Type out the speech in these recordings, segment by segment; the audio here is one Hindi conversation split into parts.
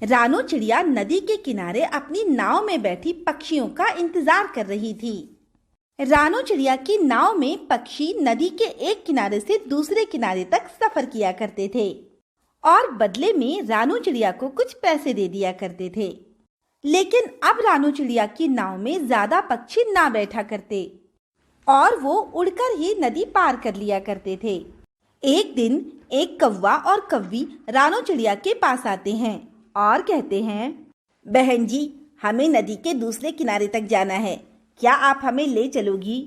रानू चिड़िया नदी के किनारे अपनी नाव में बैठी पक्षियों का इंतजार कर रही थी। रानू चिड़िया की नाव में पक्षी नदी के एक किनारे से दूसरे किनारे तक सफर किया करते थे और बदले में रानू चिड़िया को कुछ पैसे दे दिया करते थे। लेकिन अब रानू चिड़िया की नाव में ज्यादा पक्षी ना बैठा करते और वो उड़कर ही नदी पार कर लिया करते थे। एक दिन एक कौवा और कौवी रानू चिड़िया के पास आते हैं और कहते हैं, बहन जी, हमें नदी के दूसरे किनारे तक जाना है, क्या आप हमें ले चलोगी?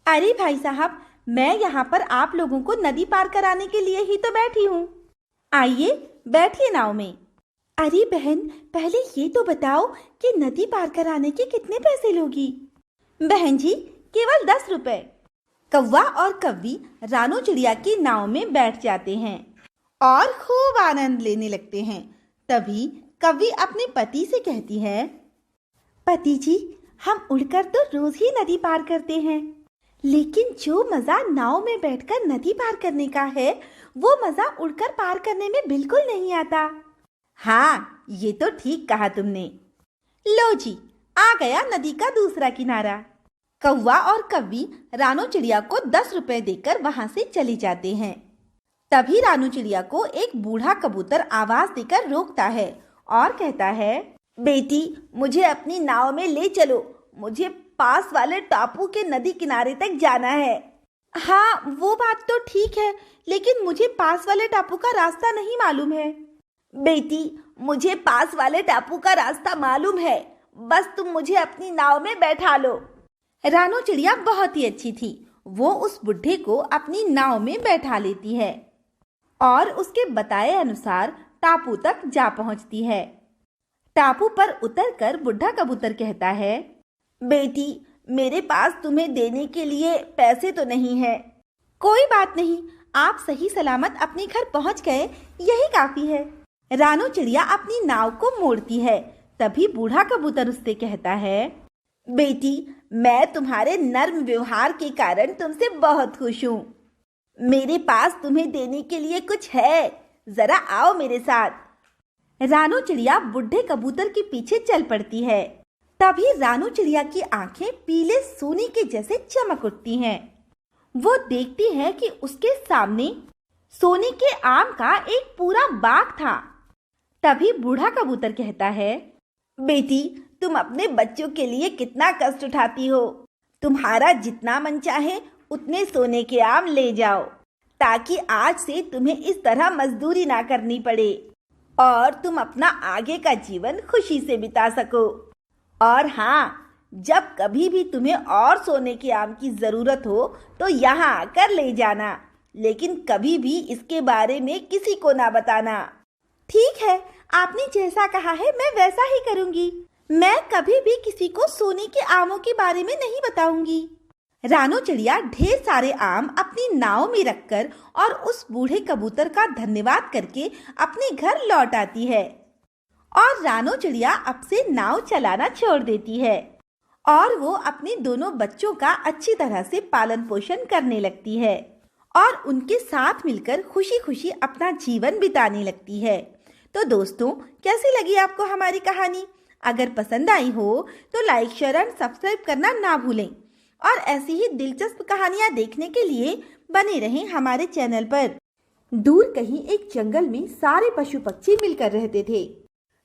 अरे भाई साहब, मैं यहाँ पर आप लोगों को नदी पार कराने के लिए ही तो बैठी हूँ। आइए बैठिए नाव में। अरे बहन, पहले ये तो बताओ कि नदी पार कराने के कितने पैसे लोगी? बहन जी, केवल 10 रुपए। कौवा और कौवी रानू चिड़िया की नाव में बैठ जाते हैं और खूब आनंद लेने लगते हैं। तभी कौवी अपने पति से कहती है, पति जी, हम उड़कर तो रोज ही नदी पार करते हैं, लेकिन जो मजा नाव में बैठकर नदी पार करने का है, वो मजा उड़कर पार करने में बिल्कुल नहीं आता। हाँ, ये तो ठीक कहा तुमने। लो जी, आ गया नदी का दूसरा किनारा। कौवा और कौवी रानू चिड़िया को 10 रुपए देकर वहां से चले जाते हैं। तभी रानू चिड़िया को एक बूढ़ा कबूतर आवाज देकर रोकता है और कहता है, बेटी, मुझे अपनी नाव में ले चलो, मुझे पास वाले टापू के नदी किनारे तक जाना है। हाँ, वो बात तो ठीक है, लेकिन मुझे पास वाले टापू का रास्ता नहीं मालूम है। बेटी, मुझे पास वाले टापू का रास्ता मालूम है, बस तुम मुझे अपनी नाव में बैठा लो। रानू चिड़िया बहुत ही अच्छी थी। वो उस बुढ़े को अपनी नाव में बैठा लेती है और उसके बताए अनुसार टापू तक जा पहुंचती है। टापू पर उतरकर बुढ़ा कबूतर कहता है, बेटी, मेरे पास तुम्हें देने के लिए पैसे तो नहीं है। कोई बात नहीं, आप सही सलामत अपने घर पहुंच गए, यही काफी है। रानू चिड़िया अपनी नाव को मोड़ती है। तभी बूढ़ा कबूतर उससे कहता है, बेटी, मैं तुम्हारे नर्म व्यवहार के कारण तुमसे बहुत खुश हूँ। मेरे पास तुम्हें देने के लिए कुछ है, जरा आओ मेरे साथ। रानू चिड़िया बुढ़े कबूतर के पीछे चल पड़ती है। तभी रानू चिड़िया की आंखें पीले सोने के जैसे चमक उठती हैं। वो देखती है कि उसके सामने सोने के आम का एक पूरा बाग था। तभी बूढ़ा कबूतर कहता है, बेटी, तुम अपने बच्चों के लिए कितना कष्ट उठाती हो। तुम्हारा जितना मन चाहे उतने सोने के आम ले जाओ, ताकि आज से तुम्हें इस तरह मजदूरी ना करनी पड़े और तुम अपना आगे का जीवन खुशी से बिता सको। और हाँ, जब कभी भी तुम्हें और सोने के आम की जरूरत हो तो यहाँ आकर ले जाना, लेकिन कभी भी इसके बारे में किसी को ना बताना। ठीक है, आपने जैसा कहा है मैं वैसा ही करूंगी। मैं कभी भी किसी को सोने के आमों के बारे में नहीं बताऊंगी। रानू चिड़िया ढेर सारे आम अपनी नाव में रखकर और उस बूढ़े कबूतर का धन्यवाद करके अपने घर लौट आती है और रानू चिड़िया अब से नाव चलाना छोड़ देती है और वो अपने दोनों बच्चों का अच्छी तरह से पालन पोषण करने लगती है और उनके साथ मिलकर खुशी खुशी अपना जीवन बिताने लगती है। तो दोस्तों, कैसी लगी आपको हमारी कहानी? अगर पसंद आई हो तो लाइक, शेयर एंड सब्सक्राइब करना ना भूलें और ऐसी ही दिलचस्प कहानियां देखने के लिए बने रहें हमारे चैनल पर। दूर कहीं एक जंगल में सारे पशु पक्षी मिलकर रहते थे।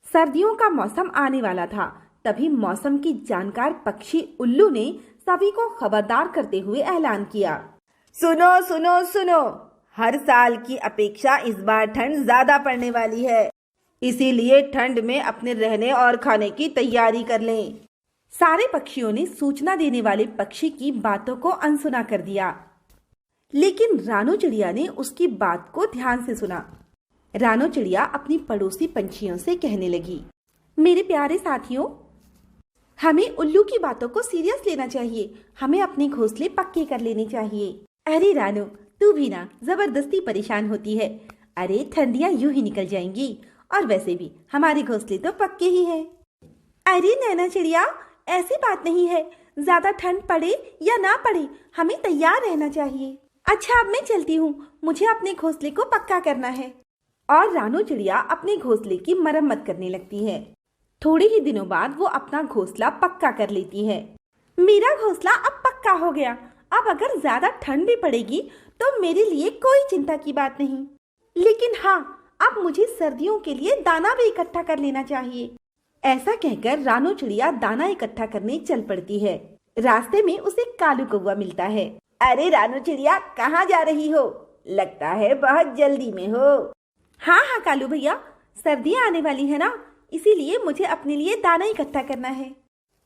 सर्दियों का मौसम आने वाला था। तभी मौसम की जानकार पक्षी उल्लू ने सभी को खबरदार करते हुए ऐलान किया, सुनो सुनो सुनो, हर साल की अपेक्षा इस बार ठंड ज्यादा पड़ने वाली है, इसीलिए ठंड में अपने रहने और खाने की तैयारी कर लें। सारे पक्षियों ने सूचना देने वाले पक्षी की बातों को अनसुना कर दिया, लेकिन रानू चिड़िया ने उसकी बात को ध्यान से सुना। रानू चिड़िया अपनी पड़ोसी पंछियों से कहने लगी, मेरे प्यारे साथियों, हमें उल्लू की बातों को सीरियस लेना चाहिए, हमें अपने घोंसले पक्के कर लेने चाहिए। अरे रानू, तू भी ना जबरदस्ती परेशान होती है। अरे ठंडियां यूं ही निकल जाएंगी और वैसे भी हमारे घोंसले तो पक्के ही हैं। अरे नैना चिड़िया, ऐसी बात नहीं है, ज्यादा ठंड पड़े या ना पड़े हमें तैयार रहना चाहिए। अच्छा, अब मैं चलती हूँ, मुझे अपने घोंसले को पक्का करना है। और रानू चिड़िया अपने घोंसले की मरम्मत करने लगती है। थोड़े ही दिनों बाद वो अपना घोंसला पक्का कर लेती है। मेरा घोंसला अब पक्का हो गया। अब अगर ज्यादा ठंड भी पड़ेगी तो मेरे लिए कोई चिंता की बात नहीं। लेकिन हाँ, अब मुझे सर्दियों के लिए दाना भी इकट्ठा कर लेना चाहिए। ऐसा कहकर रानू चिड़िया दाना इकट्ठा करने चल पड़ती है। रास्ते में उसे कालू कौवा मिलता है। अरे रानू चिड़िया, कहाँ जा रही हो? लगता है बहुत जल्दी में हो। हाँ हाँ कालू भैया, सर्दियाँ आने वाली है ना, इसीलिए मुझे अपने लिए दाना इकट्ठा करना है।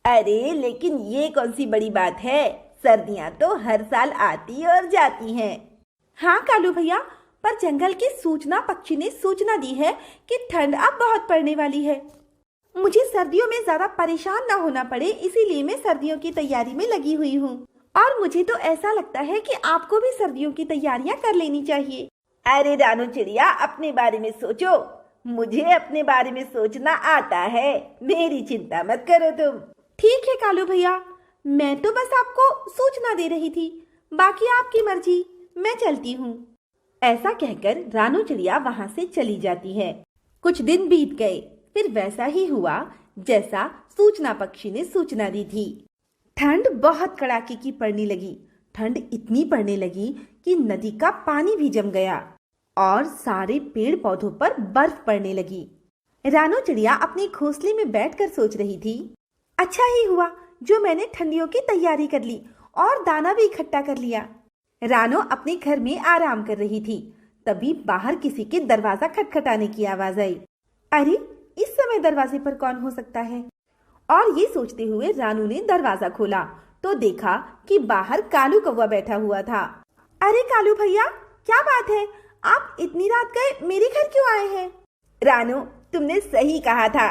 अरे लेकिन ये कौन सी बड़ी बात है, सर्दियाँ तो हर साल आती और जाती हैं। हाँ कालू भैया, पर जंगल के सूचना पक्षी ने सूचना दी है कि ठंड अब बहुत पड़ने वाली है। मुझे सर्दियों में ज्यादा परेशान न होना पड़े, इसीलिए मैं सर्दियों की तैयारी में लगी हुई हूँ। और मुझे तो ऐसा लगता है कि आपको भी सर्दियों की तैयारियां कर लेनी चाहिए। अरे रानू चिड़िया, अपने बारे में सोचो। मुझे अपने बारे में सोचना आता है, मेरी चिंता मत करो तुम। ठीक है कालू भैया, मैं तो बस आपको सूचना दे रही थी, बाकी आपकी मर्जी, मैं चलती हूँ। ऐसा कहकर रानू चिड़िया वहाँ से चली जाती है। कुछ दिन बीत गए, फिर वैसा ही हुआ जैसा सूचना पक्षी ने सूचना दी थी। ठंड बहुत कड़ाके की पड़ने लगी। ठंड इतनी पड़ने लगी कि नदी का पानी भी जम गया और सारे पेड़ पौधों पर बर्फ पड़ने लगी। रानू चिड़िया अपने घोंसले में बैठकर सोच रही थी, अच्छा ही हुआ जो मैंने ठंडियों की तैयारी कर ली और दाना भी इकट्ठा कर लिया। रानू अपने घर में आराम कर रही थी, तभी बाहर किसी के दरवाजा खटखटाने की आवाज आई। अरे, इस समय दरवाजे पर कौन हो सकता है? और ये सोचते हुए रानू ने दरवाजा खोला तो देखा कि बाहर कालू कौवा बैठा हुआ था। अरे कालू भैया, क्या बात है, आप इतनी रात गए मेरे घर क्यों आए हैं? रानू, तुमने सही कहा था,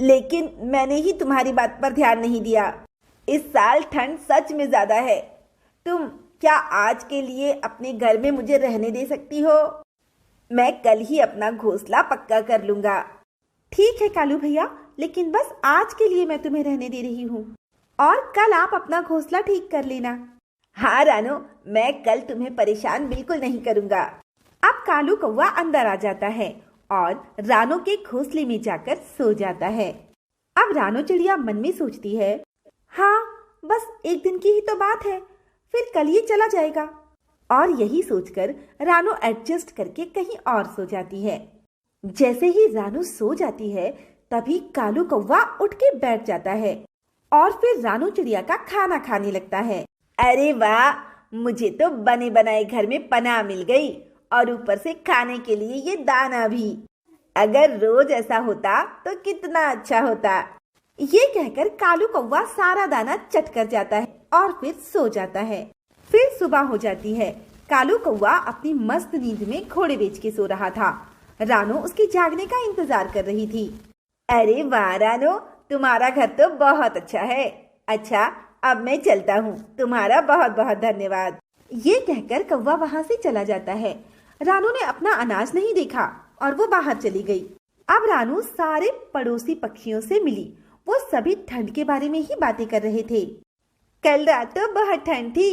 लेकिन मैंने ही तुम्हारी बात पर ध्यान नहीं दिया। इस साल ठंड सच में ज्यादा है। तुम क्या आज के लिए अपने घर में मुझे रहने दे सकती हो? मैं कल ही अपना घोंसला पक्का कर लूंगा। ठीक है कालू भैया, लेकिन बस आज के लिए मैं तुम्हें रहने दे रही हूँ और कल आप अपना घोंसला ठीक कर लेना। हाँ रानू, मैं कल तुम्हें परेशान बिल्कुल नहीं करूँगा। अब कालू कौवा अंदर आ जाता है और रानू के घोंसले में जाकर सो जाता है। अब रानू चिड़िया मन में सोचती है, हाँ बस एक दिन की ही तो बात है, फिर कल ये चला जाएगा। और यही सोचकर रानू एडजस्ट करके कहीं और सो जाती है। जैसे ही रानू सो जाती है, तभी कालू कौवा उठ के बैठ जाता है और फिर रानू चिड़िया का खाना खाने लगता है। अरे वाह, मुझे तो बने बनाए घर में पनाह मिल गई और ऊपर से खाने के लिए ये दाना भी। अगर रोज ऐसा होता तो कितना अच्छा होता। ये कहकर कालू कौवा सारा दाना चट कर जाता है और फिर सो जाता है। फिर सुबह हो जाती है। कालू कौवा अपनी मस्त नींद में घोड़े बेच के सो रहा था। रानू उसके जागने का इंतजार कर रही थी। अरे वाह रानू, तुम्हारा घर तो बहुत अच्छा है। अच्छा, अब मैं चलता हूँ, तुम्हारा बहुत बहुत धन्यवाद। ये कहकर कौवा वहाँ से चला जाता है। रानू ने अपना अनाज नहीं देखा और वो बाहर चली गई। अब रानू सारे पड़ोसी पक्षियों से मिली। वो सभी ठंड के बारे में ही बातें कर रहे थे। कल रात तो बहुत ठंड थी।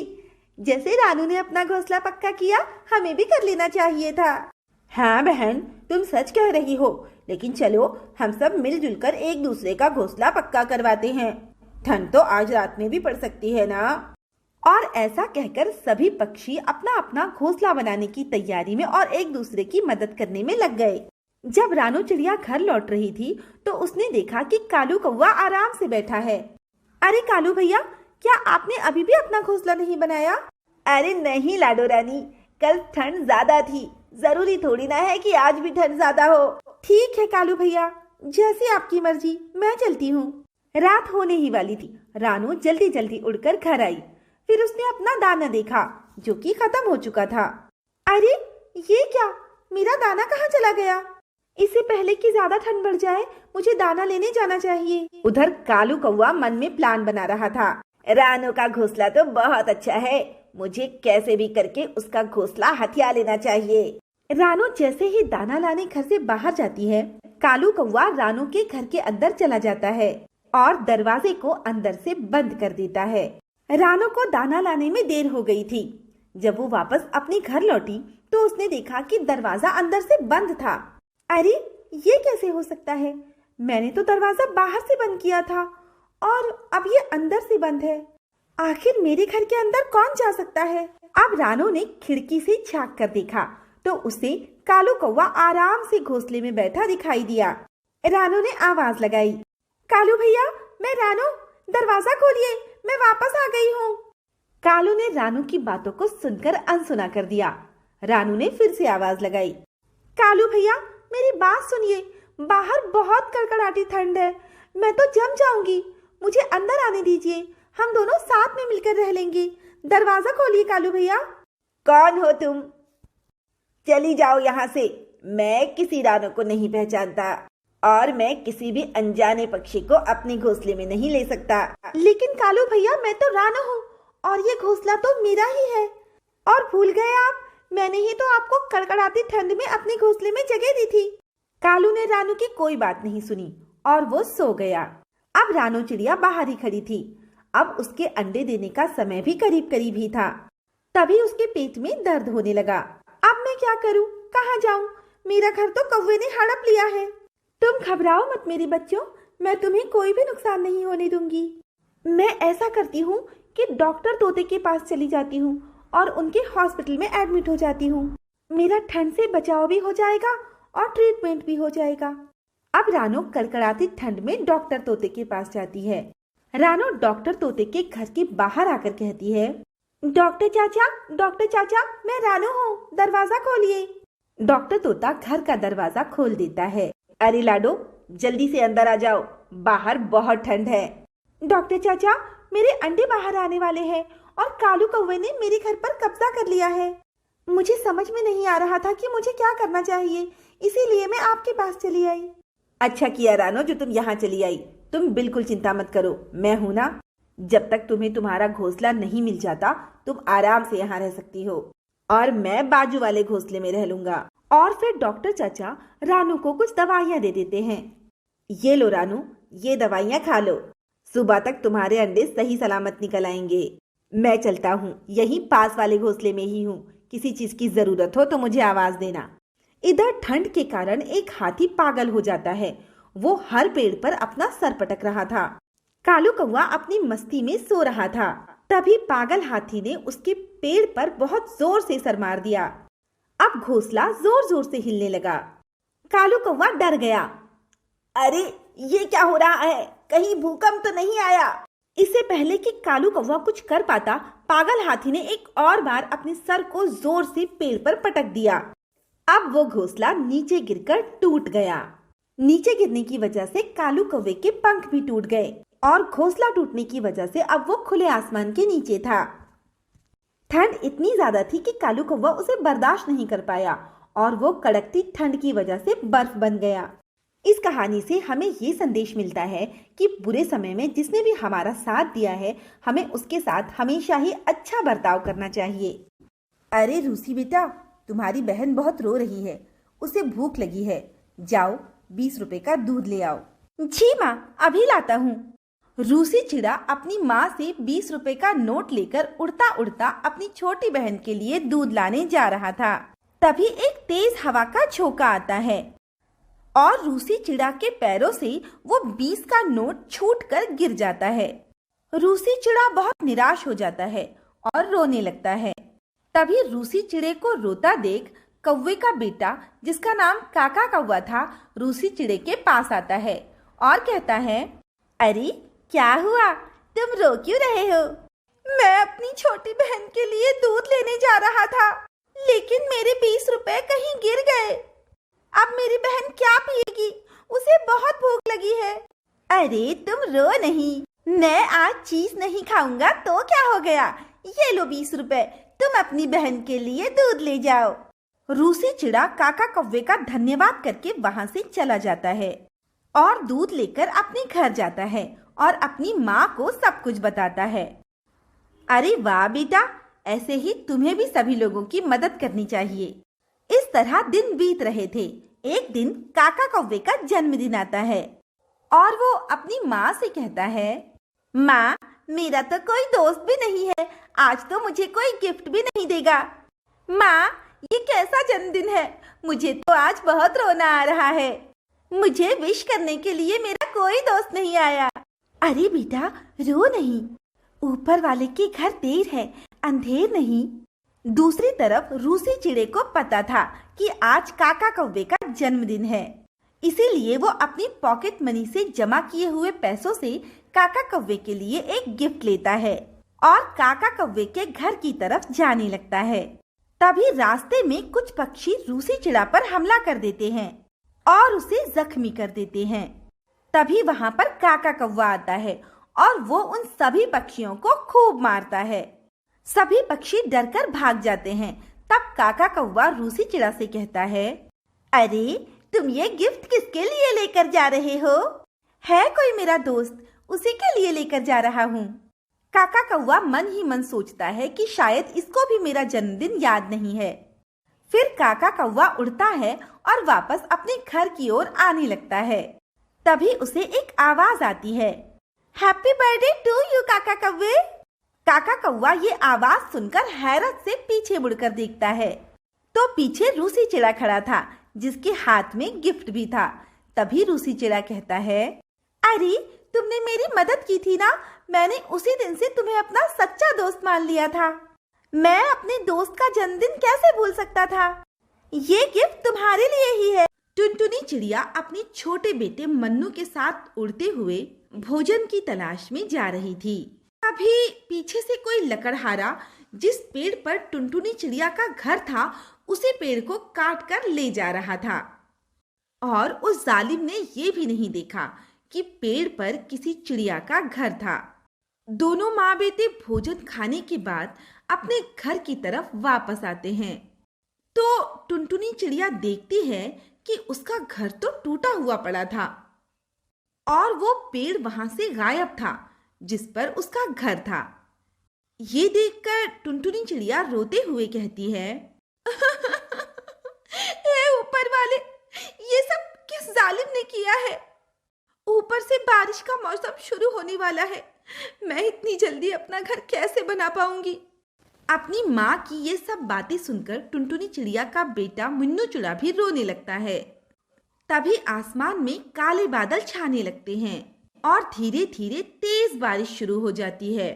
जैसे रानू ने अपना घोंसला पक्का किया, हमें भी कर लेना चाहिए था। हाँ बहन, तुम सच कह रही हो, लेकिन चलो हम सब मिलजुल कर एक दूसरे का घोंसला पक्का करवाते हैं। ठंड तो आज रात में भी पड़ सकती है ना। और ऐसा कहकर सभी पक्षी अपना अपना घोंसला बनाने की तैयारी में और एक दूसरे की मदद करने में लग गए। जब रानू चिड़िया घर लौट रही थी तो उसने देखा कि कालू कौवा आराम से बैठा है। अरे कालू भैया, क्या आपने अभी भी अपना घोंसला नहीं बनाया? अरे नहीं लाडो रानी, कल ठंड ज्यादा थी, जरूरी थोड़ी ना है कि आज भी ठंड ज्यादा हो। ठीक है कालू भैया, जैसी आपकी मर्जी, मैं चलती हूँ। रात होने ही वाली थी। रानू जल्दी जल्दी उड़कर घर आई। फिर उसने अपना दाना देखा जो कि खत्म हो चुका था। अरे ये क्या, मेरा दाना कहाँ चला गया? इससे पहले कि ज्यादा ठंड बढ़ जाए, मुझे दाना लेने जाना चाहिए। उधर कालू कौवा मन में प्लान बना रहा था। रानू का घोंसला तो बहुत अच्छा है, मुझे कैसे भी करके उसका घोंसला हथिया लेना चाहिए। रानू जैसे ही दाना लाने घर से बाहर जाती है, कालू कौवा रानू के घर के अंदर चला जाता है और दरवाजे को अंदर से बंद कर देता है। रानू को दाना लाने में देर हो गई थी। जब वो वापस अपने घर लौटी तो उसने देखा कि दरवाजा अंदर से बंद था। अरे ये कैसे हो सकता है? मैंने तो दरवाजा बाहर से बंद किया था और अब ये अंदर से बंद है। आखिर मेरे घर के अंदर कौन जा सकता है? अब रानो ने खिड़की से झांक कर देखा तो उसे कालू कौवा आराम से घोंसले में बैठा दिखाई दिया। रानो ने आवाज लगाई, कालू भैया, मैं रानो, दरवाजा खोलिए, मैं वापस आ गई हूँ। कालू ने रानू की बातों को सुनकर अनसुना कर दिया। रानू ने फिर से आवाज लगाई, कालू भैया, मेरी बात सुनिए, बाहर बहुत कड़कड़ाती ठंड है, मैं तो जम जाऊंगी, मुझे अंदर आने दीजिए, हम दोनों साथ में मिलकर रह लेंगे, दरवाजा खोलिए कालू भैया। कौन हो तुम? चली जाओ यहाँ से, मैं किसी रानो को नहीं पहचानता और मैं किसी भी अनजाने पक्षी को अपने घोंसले में नहीं ले सकता। लेकिन कालू भैया, मैं तो रानो हूँ और ये घोंसला तो मेरा ही है। और भूल गए आप, मैंने ही तो आपको कड़कड़ाती ठंड में अपने घोंसले में जगह दी थी। कालू ने रानू की कोई बात नहीं सुनी और वो सो गया। अब रानो चिड़िया बाहर ही खड़ी थी। अब उसके अंडे देने का समय भी करीब करीब ही था। तभी उसके पेट में दर्द होने लगा। अब मैं क्या करूं, कहाँ जाऊं? मेरा घर तो कौवे ने हड़प लिया है। तुम घबराओ मत मेरे बच्चों, मैं तुम्हें कोई भी नुकसान नहीं होने दूंगी। मैं ऐसा करती हूँ कि डॉक्टर तोते के पास चली जाती हूँ और उनके हॉस्पिटल में एडमिट हो जाती हूँ। मेरा ठंड से बचाव भी हो जाएगा और ट्रीटमेंट भी हो जाएगा। अब रानो कड़कड़ाती ठंड में डॉक्टर तोते के पास जाती है। रानो डॉक्टर तोते के घर के बाहर आकर कहती है, डॉक्टर चाचा, मैं रानो हूँ, दरवाजा खोलिए। डॉक्टर तोता घर का दरवाजा खोल देता है। अरे लाडो, जल्दी से अंदर आ जाओ, बाहर बहुत ठंड है। डॉक्टर चाचा, मेरे अंडे बाहर आने वाले हैं और कालू कौवे ने मेरे घर पर कब्जा कर लिया है। मुझे समझ में नहीं आ रहा था कि मुझे क्या करना चाहिए, इसीलिए मैं आपके पास चली आई। अच्छा किया रानो जो तुम यहाँ चली आई। तुम बिल्कुल चिंता मत करो, मैं हूं ना। जब तक तुम्हें तुम्हारा घोंसला नहीं मिल जाता तुम आराम से यहाँ रह सकती हो और मैं बाजू वाले घोंसले में रह लूंगा। और फिर डॉक्टर चाचा रानू को कुछ दवाइयाँ दे देते हैं। ये लो रानू, ये दवाइयाँ खा लो, सुबह तक तुम्हारे अंडे सही सलामत निकल आएंगे। मैं चलता हूँ, यहीं पास वाले घोंसले में ही हूँ, किसी चीज की जरूरत हो तो मुझे आवाज देना। इधर ठंड के कारण एक हाथी पागल हो जाता है। वो हर पेड़ पर अपना सर पटक रहा था। कालू कौवा अपनी मस्ती में सो रहा था। तभी पागल हाथी ने उसके पेड़ पर बहुत जोर से सर मार दिया। अब घोंसला जोर जोर से हिलने लगा। कालू कौवा डर गया। अरे ये क्या हो रहा है, कहीं भूकंप तो नहीं आया? इससे पहले कि कालू कौवा कुछ कर पाता, पागल हाथी ने एक और बार अपने सर को जोर से पेड़ पर पटक दिया। अब वो घोंसला नीचे गिरकर टूट गया। नीचे गिरने की वजह से कालू कौवे के पंख भी टूट गए और घोंसला टूटने की वजह से अब वो खुले आसमान के नीचे था। ठंड इतनी ज्यादा थी कि कालू कौवा उसे बर्दाश्त नहीं कर पाया और वो कड़कती ठंड की वजह से बर्फ बन गया। इस कहानी से हमें ये संदेश मिलता है कि बुरे समय में जिसने भी हमारा साथ दिया है, हमें उसके साथ हमेशा ही अच्छा बर्ताव करना चाहिए। अरे रूसी बेटा, तुम्हारी बहन बहुत रो रही है, उसे भूख लगी है, जाओ 20 रुपए का दूध ले आओ। जी माँ, अभी लाता हूँ। रूसी चिड़ा अपनी माँ से 20 रुपए का नोट लेकर उड़ता उड़ता अपनी छोटी बहन के लिए दूध लाने जा रहा था। तभी एक तेज हवा का झोंका आता है और रूसी चिड़ा के पैरों से वो 20 का नोट छूटकर गिर जाता है। रूसी चिड़ा बहुत निराश हो जाता है और रोने लगता है। तभी रूसी चिड़े को रोता देख कौवे का बेटा, जिसका नाम काका कौवा था, रूसी चिड़े के पास आता है और कहता है, अरे क्या हुआ, तुम रो क्यों रहे हो? मैं अपनी छोटी बहन के लिए दूध लेने जा रहा था, लेकिन मेरे 20 रुपए कहीं गिर गए। अब मेरी बहन क्या पिएगी? उसे बहुत भूख लगी है। अरे तुम रो नहीं, मैं आज चीज नहीं खाऊंगा तो क्या हो गया, ये लो 20 रुपए, तुम अपनी बहन के लिए दूध ले जाओ। रूसी चिड़ा काका कौवे का धन्यवाद करके वहां से चला जाता है और दूध लेकर अपने घर जाता है और अपनी माँ को सब कुछ बताता है। अरे वाह बेटा, ऐसे ही तुम्हें भी सभी लोगों की मदद करनी चाहिए। इस तरह दिन बीत रहे थे। एक दिन काका कौवे का जन्मदिन आता है और वो अपनी माँ से कहता है, माँ, मेरा तो कोई दोस्त भी नहीं है, आज तो मुझे कोई गिफ्ट भी नहीं देगा। माँ, ये कैसा जन्मदिन है। मुझे तो आज बहुत रोना आ रहा है। मुझे विश करने के लिए मेरा कोई दोस्त नहीं आया। अरे बेटा, रो नहीं। ऊपर वाले के घर देर है, अंधेर नहीं। दूसरी तरफ रूसी चिड़े को पता था कि आज काका कौवे का जन्मदिन है। इसीलिए वो अपनी पॉकेट मनी से जमा किए हुए पैसों से काका कौवे के लिए एक गिफ्ट लेता है और काका कौवे के घर की तरफ जाने लगता है। तभी रास्ते में कुछ पक्षी रूसी चिड़ा पर हमला कर देते हैं और उसे जख्मी कर देते हैं। तभी वहाँ पर काका कौवा आता है और वो उन सभी पक्षियों को खूब मारता है। सभी पक्षी डरकर भाग जाते हैं। तब काका कौवा रूसी चिड़ा से कहता है, अरे तुम ये गिफ्ट किसके लिए लेकर जा रहे हो? है कोई मेरा दोस्त, उसी के लिए लेकर जा रहा हूँ। काका कौवा मन ही मन सोचता है कि शायद इसको भी मेरा जन्मदिन याद नहीं है। फिर काका कौवा उड़ता है और वापस अपने घर की ओर आने लगता है। तभी उसे एक आवाज आती है, हैप्पी बर्थडे टू यू काका कौवे। काका कौवा ये आवाज सुनकर हैरत से पीछे मुड़कर देखता है तो पीछे रूसी चिड़ा खड़ा था जिसके हाथ में गिफ्ट भी था। तभी रूसी चिड़ा कहता है, अरे तुमने मेरी मदद की थी ना, मैंने उसी दिन से तुम्हें अपना सच्चा दोस्त मान लिया था। मैं अपने दोस्त का जन्मदिन कैसे भूल सकता था? ये गिफ्ट तुम्हारे लिए ही है। टुनटुनी चिड़िया अपने छोटे बेटे मन्नू के साथ उड़ते हुए भोजन की तलाश में जा रही थी। अभी पीछे से कोई लकड़हारा जिस पेड़ पर टुनटुनी चिड़िया का घर था उसी पेड़ को काट कर ले जा रहा था और उस जालिम ने ये भी नहीं देखा कि पेड़ पर किसी चिड़िया का घर था। दोनों माँ बेटे भोजन खाने के बाद अपने घर की तरफ वापस आते हैं तो टुनटुनी चिड़िया देखती है कि उसका घर तो टूटा हुआ पड़ा था और वो पेड़ वहां से गायब था जिस पर उसका घर था। ये देखकर टुनटुनी चिड़िया रोते हुए कहती है, हे ऊपर वाले, ये सब किस जालिम ने किया है? ऊपर से बारिश का मौसम शुरू होने वाला है। मैं इतनी जल्दी अपना घर कैसे बना पाऊंगी? अपनी माँ की ये सब बातें सुनकर टुनटुनी चिड़िया का बेटा मुन्नू चिड़ा भी रोने लगता है। तभी आसमान में काले बादल छाने लगते हैं और धीरे धीरे तेज बारिश शुरू हो जाती है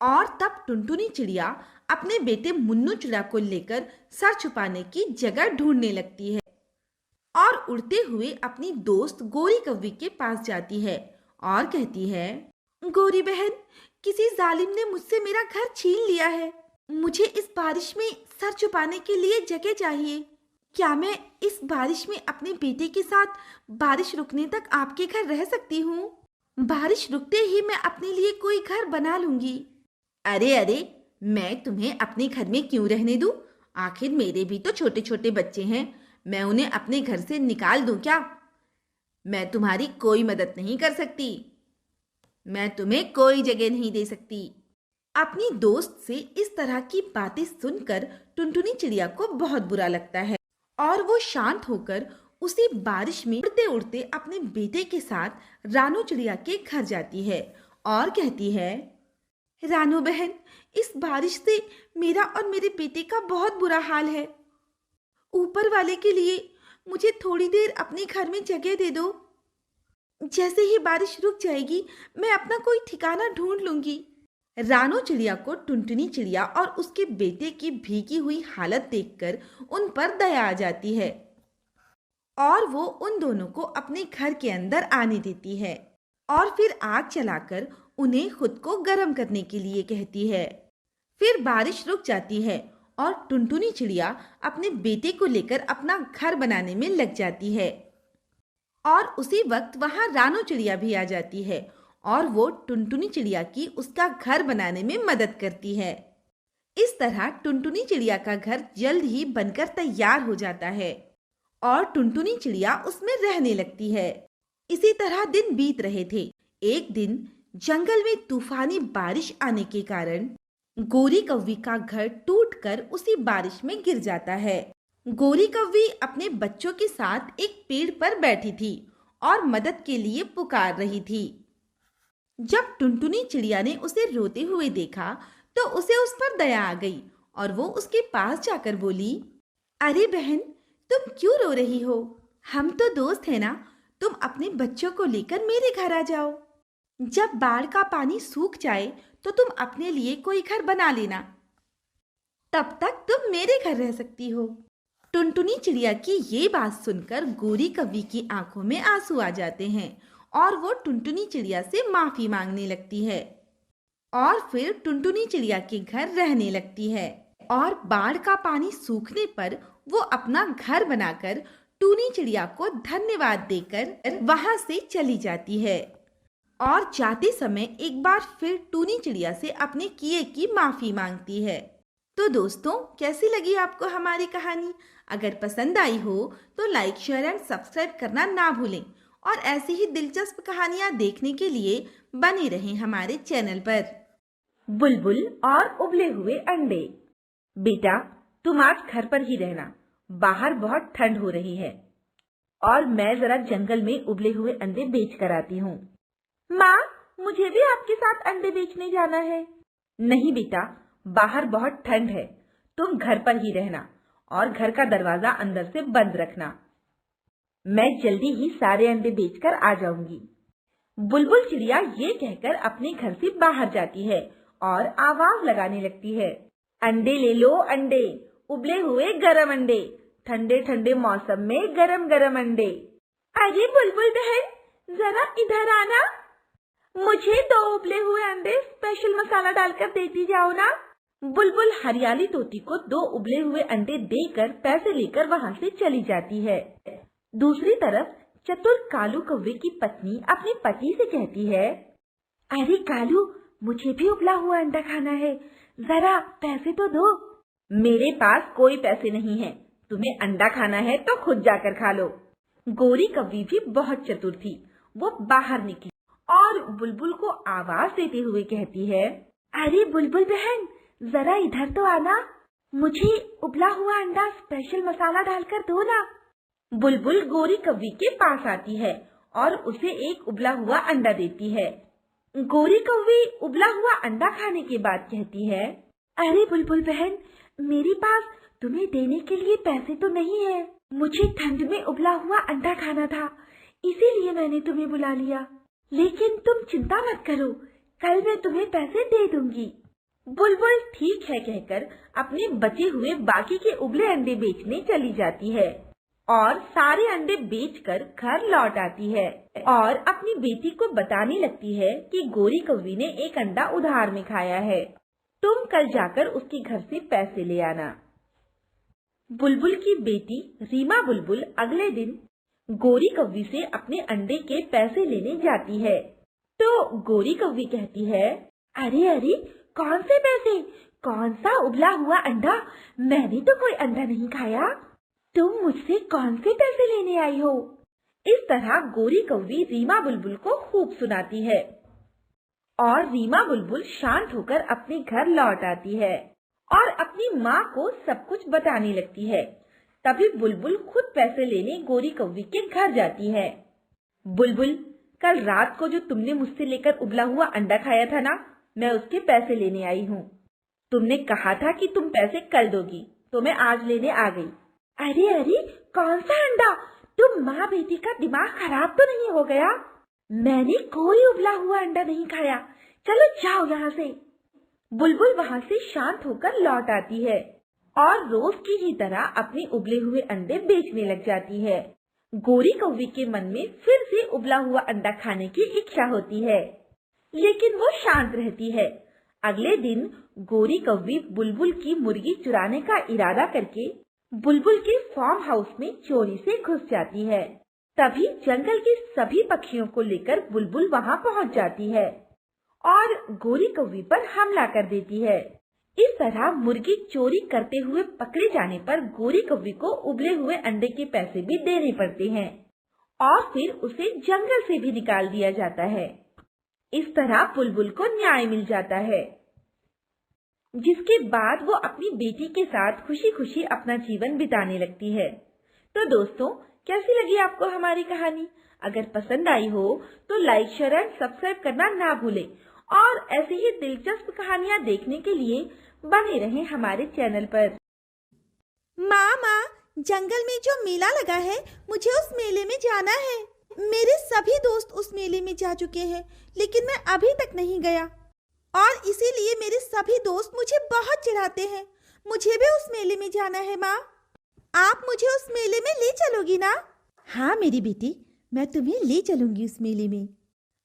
और तब टुनटुनी चिड़िया अपने बेटे मुन्नू चिड़ा को लेकर सर छुपाने की जगह ढूंढने लगती है और उड़ते हुए अपनी दोस्त गोरी कौवी के पास जाती है और कहती है, गोरी बहन, किसी जालिम ने मुझसे मेरा घर छीन लिया है। मुझे इस बारिश में सर छुपाने के लिए जगह चाहिए। क्या मैं इस बारिश में अपने बेटे के साथ बारिश रुकने तक आपके घर रह सकती हूँ? बारिश रुकते ही मैं अपने लिए कोई घर बना लूंगी। अरे, मैं तुम्हें अपने घर में क्यों रहने दूं? आखिर मेरे भी तो छोटे छोटे बच्चे हैं। मैं उन्हें अपने घर से निकाल दूं क्या? मैं तुम्हारी कोई मदद नहीं कर सकती। मैं तुम्हें कोई जगह नहीं दे सकती। अपनी दोस्त से इस तरह की बातें सुनकर टुनटुनी चिड़िया को बहुत बुरा लगता है और वो शांत होकर उसी बारिश में उड़ते उड़ते अपने बेटे के साथ रानू चिड़िया के घर जाती है और कहती है, रानू बहन, इस बारिश से मेरा और मेरे बेटे का बहुत बुरा हाल है। ऊपर वाले के लिए मुझे थोड़ी देर अपने घर में जगह दे दो। जैसे ही बारिश रुक जाएगी मैं अपना कोई ठिकाना ढूंढ लूंगी। रानू चिड़िया को टुनटुनी चिड़िया और उसके बेटे की भीगी हुई हालत देखकर उन पर दया आ जाती है और वो उन दोनों को अपने घर के अंदर आने देती है और फिर आग जलाकर उन्हें खुद को गर्म करने के लिए कहती है। फिर बारिश रुक जाती है और टुनटुनी चिड़िया अपने बेटे को लेकर अपना घर बनाने में लग जाती है और उसी वक्त वहां रानू चिड़िया भी आ जाती है और वो टुनटुनी चिड़िया की उसका घर बनाने में मदद करती है। इस तरह टुनटुनी चिड़िया का घर जल्द ही बनकर तैयार हो जाता है और टुनटुनी चिड़िया उसमें रहने लगती है। इसी तरह दिन बीत रहे थे। एक दिन जंगल में तूफानी बारिश आने के कारण गोरी कौवी का घर टूटकर उसी बारिश में गिर जाता है। गोरी कौवी अपने बच्चों के साथ एक पेड़ पर बैठी थी और मदद के लिए पुकार रही थी। जब टुनटुनी चिड़िया ने उसे रोते हुए देखा तो उसे उस पर दया आ गई और वो उसके पास जाकर बोली, अरे बहन, तुम क्यों रो रही हो? हम तो दोस्त हैं ना। तुम अपने बच्चों को लेकर मेरे घर आ जाओ। जब बाढ़ का पानी सूख जाए तो तुम अपने लिए कोई घर बना लेना। तब तक तुम मेरे घर रह सकती हो। टुनटुनी चिड़िया की ये बात सुनकर गोरी कौवी की आंखों में आंसू आ जाते हैं और वो टुनटुनी चिड़िया से माफी मांगने लगती है और फिर टुनटुनी चिड़िया के घर रहने लगती है। और बाढ़ का पानी सूखने पर वो अपना घर बनाकर टूनी चिड़िया को धन्यवाद देकर वहां से चली जाती है और जाते समय एक बार फिर टूनी चिड़िया से अपने किए की माफी मांगती है। तो दोस्तों, कैसी लगी आपको हमारी कहानी? अगर पसंद आई हो तो लाइक, शेयर एंड सब्सक्राइब करना ना भूलें और ऐसी ही दिलचस्प कहानियां देखने के लिए बने रहें हमारे चैनल पर। बुलबुल और उबले हुए अंडे। बेटा, तुम आज घर पर ही रहना, बाहर बहुत ठंड हो रही है और मैं जरा जंगल में उबले हुए अंडे बेच कर आती हूँ। माँ, मुझे भी आपके साथ अंडे बेचने जाना है। नहीं बेटा, बाहर बहुत ठंड है, तुम घर पर ही रहना और घर का दरवाजा अंदर से बंद रखना। मैं जल्दी ही सारे अंडे बेचकर आ जाऊंगी। बुलबुल चिड़िया ये कहकर अपने घर से बाहर जाती है और आवाज लगाने लगती है, अंडे ले लो अंडे, उबले हुए गरम अंडे, ठंडे ठंडे मौसम में गरम गरम अंडे। अरे बुलबुल बहन, जरा इधर आना, मुझे 2 उबले हुए अंडे स्पेशल मसाला डालकर देती जाओ ना। बुलबुल हरियाली तोती को 2 उबले हुए अंडे देकर पैसे लेकर वहाँ से चली जाती है। दूसरी तरफ चतुर कालू कौवे की पत्नी अपने पति से कहती है, अरे कालू, मुझे भी उबला हुआ अंडा खाना है, जरा पैसे तो दो। मेरे पास कोई पैसे नहीं है, तुम्हें अंडा खाना है तो खुद जाकर खा लो। गोरी कौवी भी बहुत चतुर थी, वो बाहर निकली और बुलबुल को आवाज देते हुए कहती है, अरे बुलबुल बहन, जरा इधर तो आना, मुझे उबला हुआ अंडा स्पेशल मसाला डालकर दो ना। बुलबुल गोरी कौवी के पास आती है और उसे एक उबला हुआ अंडा देती है। गोरी कौवी उबला हुआ अंडा खाने के बाद कहती है, अरे बुलबुल बहन, मेरे पास तुम्हें देने के लिए पैसे तो नहीं है, मुझे ठंड में उबला हुआ अंडा खाना था, इसीलिए मैंने तुम्हें बुला लिया। लेकिन तुम चिंता मत करो, कल मैं तुम्हें पैसे दे दूंगी। बुलबुल ठीक है कहकर अपने बचे हुए बाकी के उबले अंडे बेचने चली जाती है और सारे अंडे बेचकर घर लौट आती है और अपनी बेटी को बताने लगती है कि गोरी कौवी ने एक अंडा उधार में खाया है, तुम कल जाकर उसके घर से पैसे ले आना। बुलबुल की बेटी रीमा बुलबुल अगले दिन गोरी कौवी से अपने अंडे के पैसे लेने जाती है तो गोरी कौवी कहती है, अरे अरे, कौन से पैसे, कौन सा उबला हुआ अंडा, मैंने तो कोई अंडा नहीं खाया, तुम मुझसे कौन से पैसे लेने आई हो? इस तरह गोरी कौवी रीमा बुलबुल को खूब सुनाती है और रीमा बुलबुल शांत होकर अपने घर लौट आती है और अपनी माँ को सब कुछ बताने लगती है। तभी बुलबुल खुद पैसे लेने गोरी कौवी के घर जाती है। बुलबुल, कल रात को जो तुमने मुझसे लेकर उबला हुआ अंडा खाया था ना, मैं उसके पैसे लेने आई हूँ। तुमने कहा था कि तुम पैसे कल दोगी, तो मैं आज लेने आ गई। अरे अरे, कौन सा अंडा, तुम माँ बेटी का दिमाग खराब तो नहीं हो गया? मैंने कोई उबला हुआ अंडा नहीं खाया, चलो जाओ यहाँ से। बुलबुल वहाँ से शांत होकर लौट आती है और रोज की ही तरह अपने उबले हुए अंडे बेचने लग जाती है। गोरी कौवी के मन में फिर से उबला हुआ अंडा खाने की इच्छा होती है, लेकिन वो शांत रहती है। अगले दिन गोरी कौवी बुलबुल की मुर्गी चुराने का इरादा करके बुलबुल के फार्म हाउस में चोरी से घुस जाती है। तभी जंगल के सभी पक्षियों को लेकर बुलबुल वहाँ पहुँच जाती है और गोरी कौवी पर हमला कर देती है। इस तरह मुर्गी चोरी करते हुए पकड़े जाने पर गोरी कौवी को उबले हुए अंडे के पैसे भी देने पड़ते हैं और फिर उसे जंगल से भी निकाल दिया जाता है। इस तरह बुलबुल को न्याय मिल जाता है, जिसके बाद वो अपनी बेटी के साथ खुशी खुशी अपना जीवन बिताने लगती है। तो दोस्तों, कैसी लगी आपको हमारी कहानी? अगर पसंद आई हो तो लाइक, शेयर एंड सब्सक्राइब करना ना भूलें और ऐसे ही दिलचस्प कहानियाँ देखने के लिए बने रहें हमारे चैनल पर। माँ, जंगल में जो मेला लगा है, मुझे उस मेले में जाना है। मेरे सभी दोस्त उस मेले में जा चुके हैं, लेकिन मैं अभी तक नहीं गया और इसीलिए मेरे सभी दोस्त मुझे बहुत चिढ़ाते हैं। मुझे भी उस मेले में जाना है माँ। आप मुझे उस मेले में ले चलोगी ना? हाँ मेरी बेटी, मैं तुम्हें ले चलूंगी उस मेले में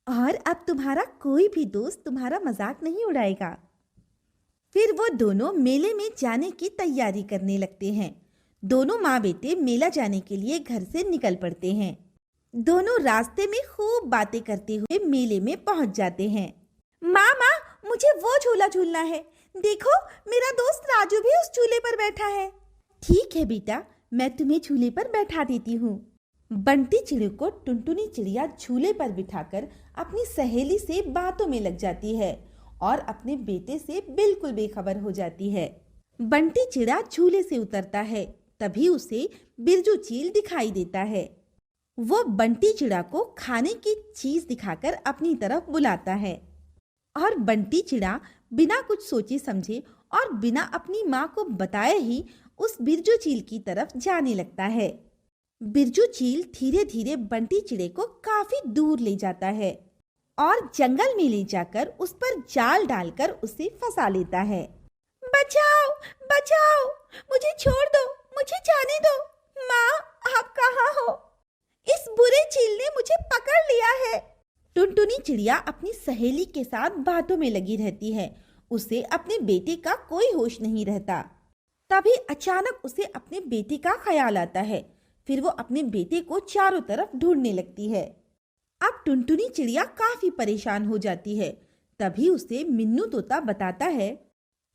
और अब तुम्हारा कोई भी दोस्त तुम्हारा मजाक नहीं उड़ाएगा। फिर वो दोनों मेले में जाने की तैयारी करने लगते हैं। दोनों माँ बेटे मेला जाने के लिए घर से निकल पड़ते हैं। दोनों रास्ते में खूब बातें करते हुए मेले में पहुंच जाते हैं। माँ, मुझे वो झूला झूलना है। देखो, मेरा दोस्त राजू भी उस झूले पर बैठा है। ठीक है बेटा, मैं तुम्हें झूले पर बैठा देती हूँ। बंटी चिड़िया को टुनटुनी चिड़िया झूले पर बिठाकर अपनी सहेली से बातों में लग जाती है और अपने बेटे से बिल्कुल बेखबर हो जाती है। बंटी चिड़ा झूले से उतरता है, तभी उसे बिरजू चील दिखाई देता है। वो बंटी चिड़ा को खाने की चीज दिखाकर अपनी तरफ बुलाता है और बंटी चिड़ा बिना कुछ सोचे समझे और बिना अपनी माँ को बताए ही उस बिरजू चील की तरफ जाने लगता है। बिरजू चील धीरे धीरे बंटी चिड़े को काफी दूर ले जाता है और जंगल में ले जाकर उस पर जाल डालकर उसे फंसा लेता है। बचाओ, बचाओ, मुझे छोड़ दो, मुझे जाने दो। माँ, आप कहाँ हो? इस बुरे चील ने मुझे पकड़ लिया है। टुनटुनी चिड़िया अपनी सहेली के साथ बातों में लगी रहती है। उसे अपने बेटे का कोई होश नहीं रहता। तभी अचानक उसे अपने बेटे का ख्याल आता है। फिर वो अपने बेटे को चारों तरफ ढूंढने लगती है। अब टुनटुनी चिड़िया काफी परेशान हो जाती है। तभी उसे मिन्नू तोता बताता है,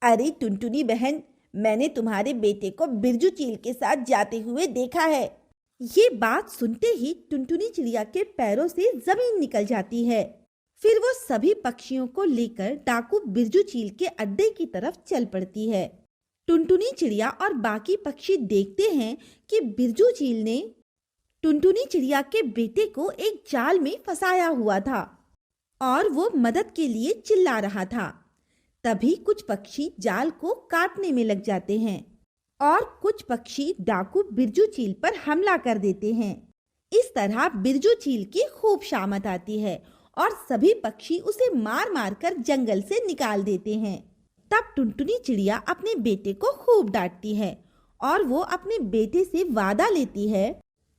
अरे टुनटुनी बहन, मैंने तुम्हारे बेटे को बिरजू चील के साथ जाते हुए देखा है। ये बात सुनते ही टुनटुनी चिड़िया के पैरों से जमीन निकल जाती है। फिर वो सभी पक्षियों को लेकर डाकू बिरजू चील के अड्डे की तरफ चल पड़ती है। टुनटुनी चिड़िया और बाकी पक्षी देखते हैं कि बिरजू चील ने टुनटुनी चिड़िया के बेटे को एक जाल में फंसाया हुआ था और वो मदद के लिए चिल्ला रहा था। तभी कुछ पक्षी जाल को काटने में लग जाते हैं और कुछ पक्षी डाकू बिरजू चील पर हमला कर देते हैं। इस तरह बिरजू चील की खूब शामत आती है और सभी पक्षी उसे मार मार कर जंगल से निकाल देते हैं। तब टुनटुनी चिड़िया अपने बेटे को खूब डांटती है और वो अपने बेटे से वादा लेती है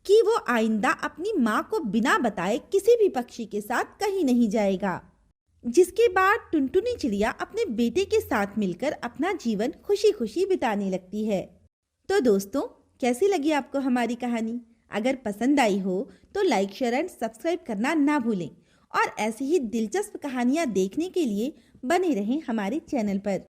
कि वो आइंदा अपनी माँ को बिना बताए किसी भी पक्षी के साथ कहीं नहीं जाएगा। जिसके बाद टुनटुनी चिड़िया अपने बेटे के साथ मिलकर अपना जीवन खुशी खुशी बिताने लगती है। तो दोस्तों, कैसी लगी आपको हमारी कहानी? अगर पसंद आई हो तो लाइक, शेयर एंड सब्सक्राइब करना ना भूलें और ऐसी ही दिलचस्प कहानियाँ देखने के लिए बने रहें हमारे चैनल पर।